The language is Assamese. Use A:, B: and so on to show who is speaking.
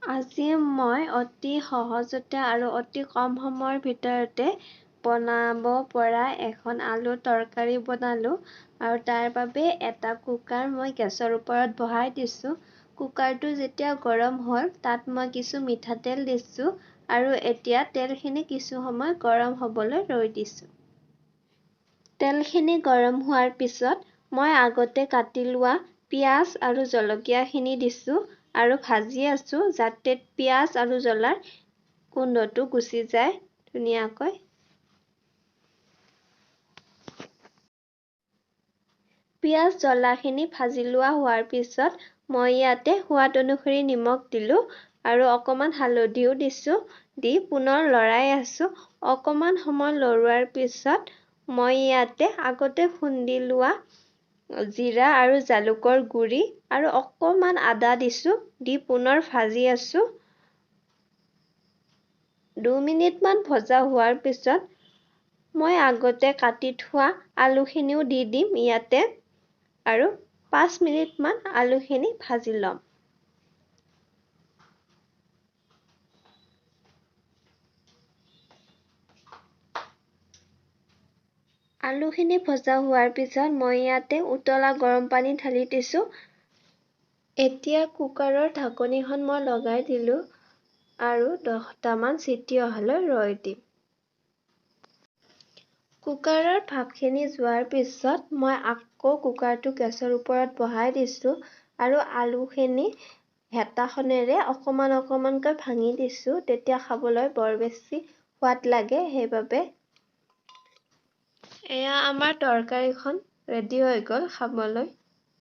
A: আজি মই অতি সহজতে আৰু অতি কম সময়ৰ ভিতৰতে বনাব পৰা এখন আলু তৰকাৰী বনালোঁ আৰু তাৰ বাবে এটা কুকাৰ মই গেছৰ ওপৰত বহাই দিছোঁ। কুকাৰটো যেতিয়া গৰম হ'ল তাত মই কিছু মিঠাতেল দিছোঁ আৰু এতিয়া তেলখিনি কিছু সময় গৰম হ'বলৈ ৰৈ দিছোঁ। তেলখিনি গৰম হোৱাৰ পিছত মই আগতে কাটি লোৱা পিঁয়াজ আৰু জলকীয়াখিনি দিছোঁ আৰু ভাজি আছোঁ যাতে পিঁয়াজ আৰু জ্বলাৰ গোন্ধটো গুচি যায় ধুনীয়াকৈ। পিঁয়াজ জ্বলাখিনি ভাজি লোৱা হোৱাৰ পিছত মই ইয়াতে সোৱাদ অনুসৰি নিমখ দিলোঁ আৰু অকণমান হালধিও দিছোঁ, দি পুনৰ লৰাই আছোঁ। অকণমান সময় লৰোৱাৰ পিছত মই ইয়াতে আগতে খুন্দি লোৱা জিৰা আৰু জালুকৰ গুড়ি আৰু অকণমান আদা দিছোঁ, দি পুনৰ ভাজি আছোঁ। 2 মিনিটমান ভজা হোৱাৰ পিছত মই আগতে কাটি থোৱা আলুখিনিও দি দিম ইয়াতে আৰু 5 মিনিটমান আলুখিনি ভাজি ল'ম। আলুখিনি ভজা হোৱাৰ পিছত মই ইয়াতে উতলা গৰম পানী ঢালি দিছোঁ। এতিয়া কুকাৰৰ ঢাকনিখন মই লগাই দিলোঁ আৰু 10টামান চিটি অহালৈ ৰৈ দিম। কুকাৰৰ ভাপখিনি যোৱাৰ পিছত মই আকৌ কুকাৰটো গেছৰ ওপৰত বহাই দিছোঁ আৰু আলুখিনি হেতাখনেৰে অকণমানকৈ ভাঙি দিছোঁ, তেতিয়া খাবলৈ বৰ বেছি সোৱাদ লাগে সেইবাবে। এয়া আমাৰ তৰকাৰীখন ৰেডি হৈ গ'ল খাবলৈ।